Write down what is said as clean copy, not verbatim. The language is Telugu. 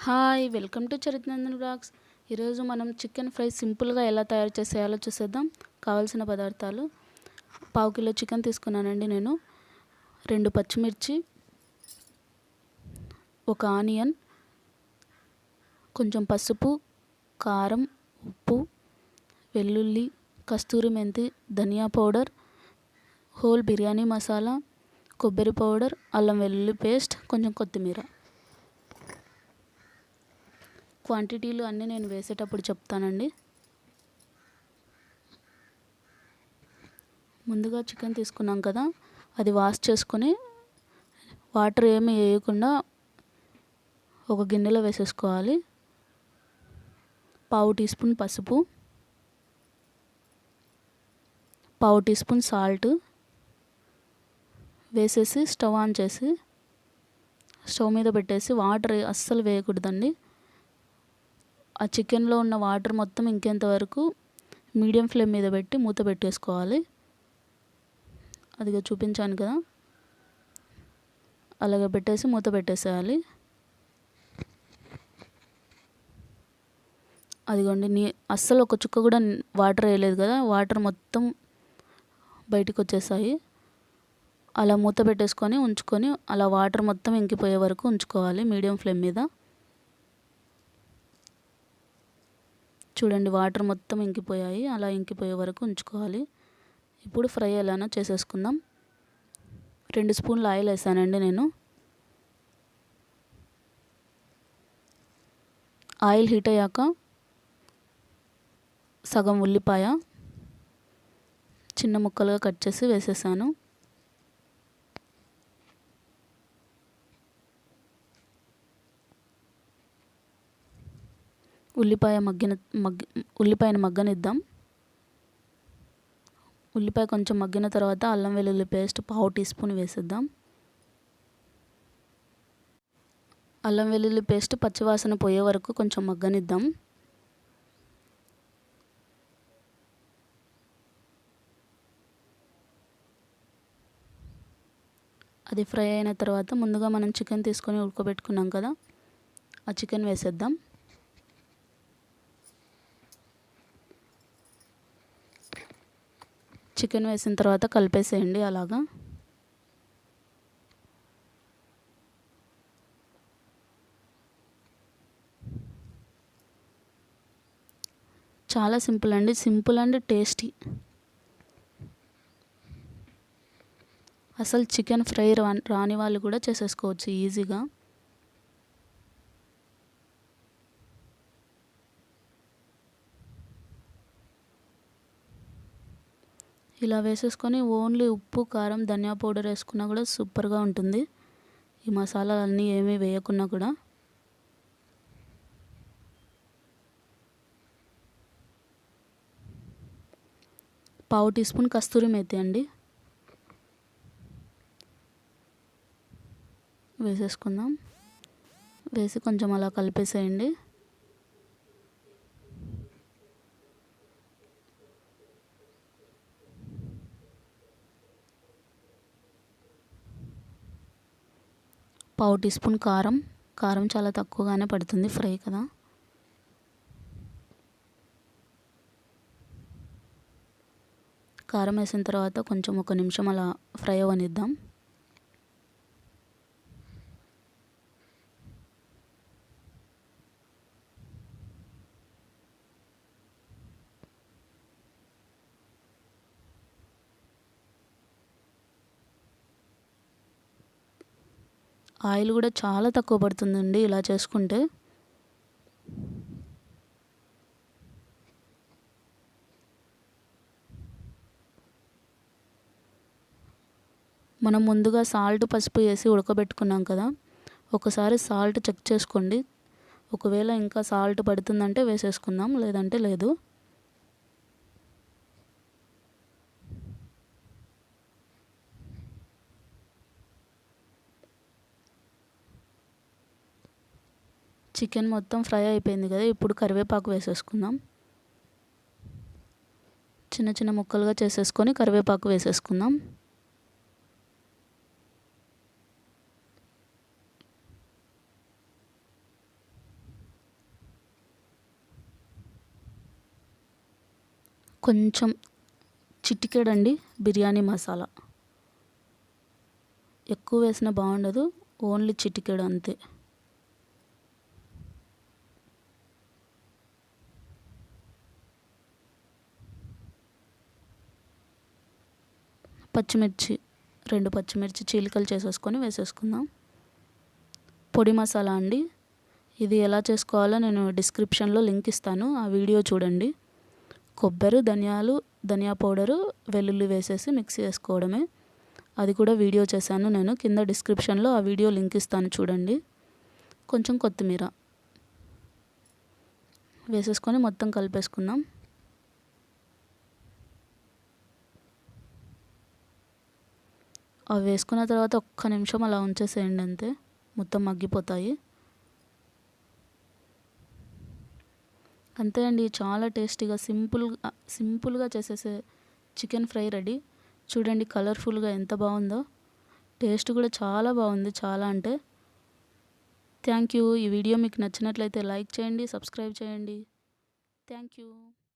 హాయ్ వెల్కమ్ టు చరిత్నందన్ బ్లాగ్స్. ఈరోజు మనం చికెన్ ఫ్రై సింపుల్గా ఎలా తయారు చేసేయాలో చూసేద్దాం. కావాల్సిన పదార్థాలు: పావు కిలో చికెన్ తీసుకున్నానండి నేను, 2 పచ్చిమిర్చి, ఒక ఆనియన్, కొంచెం పసుపు, కారం, ఉప్పు, వెల్లుల్లి, కస్తూరి మెంతి, ధనియా పౌడర్, హోల్ బిర్యానీ మసాలా, కొబ్బరి పౌడర్, అల్లం వెల్లుల్లి పేస్ట్, కొంచెం కొత్తిమీర. క్వాంటిటీలు అన్నీ నేను వేసేటప్పుడు చెప్తానండి. ముందుగా చికెన్ తీసుకున్నాం కదా, అది వాష్ చేసుకొని వాటర్ ఏమి వేయకుండా ఒక గిన్నెలో వేసేసుకోవాలి. పావు టీ స్పూన్ పసుపు, పావు టీ స్పూన్ సాల్ట్ వేసేసి స్టవ్ ఆన్ చేసి స్టవ్ మీద పెట్టేసి వాటర్ అస్సలు వేయకూడదండి. ఆ చికెన్లో ఉన్న వాటర్ మొత్తం ఇంకేంత వరకు మీడియం ఫ్లేమ్ మీద పెట్టి మూత పెట్టేసుకోవాలి. అదిగా చూపించాను కదా, అలాగే పెట్టేసి మూత పెట్టేసేయాలి. అదిగోండి, అస్సలు ఒక చుక్క కూడా వాటర్ వేయలేదు కదా, వాటర్ మొత్తం బయటికి వచ్చేసాయి. అలా మూత పెట్టేసుకొని ఉంచుకొని అలా వాటర్ మొత్తం ఇంకిపోయే వరకు ఉంచుకోవాలి మీడియం ఫ్లేమ్ మీద. చూడండి, వాటర్ మొత్తం ఇంకిపోయాయి. అలా ఇంకిపోయే వరకు ఉంచుకోవాలి. ఇప్పుడు ఫ్రై ఎలానో చేసేసుకుందాం. 2 స్పూన్ల ఆయిల్ వేసానండి నేను. ఆయిల్ హీట్ అయ్యాక సగం ఉల్లిపాయ చిన్న ముక్కలుగా కట్ చేసి వేసేసాను. ఉల్లిపాయను మగ్గనిద్దాం. ఉల్లిపాయ కొంచెం మగ్గిన తర్వాత అల్లం వెల్లుల్లి పేస్ట్ పావు టీ స్పూన్ వేసేద్దాం. అల్లం వెల్లుల్లి పేస్ట్ పచ్చివాసన పోయే వరకు కొంచెం మగ్గనిద్దాం. అది ఫ్రై అయిన తర్వాత ముందుగా మనం చికెన్ తీసుకొని ఉడకబెట్టుకున్నాం కదా, ఆ చికెన్ వేసేద్దాం. చికెన్ వేసిన తర్వాత కలిపేసేయండి. అలాగా చాలా సింపుల్ అండి, సింపుల్ అండ్ టేస్టీ. అసలు చికెన్ ఫ్రై రాని వాళ్ళు కూడా చేసేసుకోవచ్చు ఈజీగా. ఇలా వేసేసుకొని ఓన్లీ ఉప్పు, కారం, ధనియా పౌడర్ వేసుకున్నా కూడా సూపర్గా ఉంటుంది. ఈ మసాలాలన్నీ ఏమీ వేయకున్నా కూడా. పావు టీ స్పూన్ కస్తూరి మేతి అండి వేసేసుకుందాం. వేసి కొంచెం అలా కలిపేసేయండి. పావు టీ స్పూన్ కారం చాలా తక్కువగానే పడుతుంది, ఫ్రై కదా. కారం వేసిన తర్వాత కొంచెం 1 నిమిషం అలా ఫ్రై అవ్వనిద్దాం. ఆయిల్ కూడా చాలా తక్కువ పడుతుందండి ఇలా చేసుకుంటే. మనం ముందుగా సాల్ట్, పసుపు వేసి ఉడకబెట్టుకున్నాం కదా, ఒకసారి సాల్ట్ చెక్ చేసుకోండి. ఒకవేళ ఇంకా సాల్ట్ పడుతుందంటే వేసేసుకుందాం, లేదంటే లేదు. చికెన్ మొత్తం ఫ్రై అయిపోయింది కదా, ఇప్పుడు కరివేపాకు వేసేసుకుందాం. చిన్న చిన్న ముక్కలుగా చేసేసుకొని కరివేపాకు వేసేసుకుందాం. కొంచెం చిటికెడండి బిర్యానీ మసాలా. ఎక్కువ వేసినా బాగుండదు, ఓన్లీ చిటికెడు అంతే. పచ్చిమిర్చి 2 పచ్చిమిర్చి చీలికలు చేసేసుకొని వేసేసుకుందాం. పొడి మసాలా అండి, ఇది ఎలా చేసుకోవాలో నేను డిస్క్రిప్షన్లో లింక్ ఇస్తాను, ఆ వీడియో చూడండి. కొబ్బరి, ధనియాలు, ధనియా పౌడరు, వెల్లుల్లి వేసేసి మిక్స్ చేసుకోవడమే. అది కూడా వీడియో చేశాను నేను, కింద డిస్క్రిప్షన్లో ఆ వీడియో లింక్ ఇస్తాను చూడండి. కొంచెం కొత్తిమీర వేసేసుకొని మొత్తం కలిపేసుకుందాం. అవి వేసుకున్న తర్వాత ఒక్క నిమిషం అలా ఉంచేసేయండి అంతే, మొత్తం మగ్గిపోతాయి. అంతే అండి, చాలా టేస్టీగా సింపుల్గా చేసేసే చికెన్ ఫ్రై రెడీ. చూడండి కలర్ఫుల్గా ఎంత బాగుందో, టేస్ట్ కూడా చాలా బాగుంది, చాలా అంటే. Thank you. ఈ వీడియో మీకు నచ్చినట్లయితే లైక్ చేయండి, సబ్స్క్రైబ్ చేయండి. Thank you.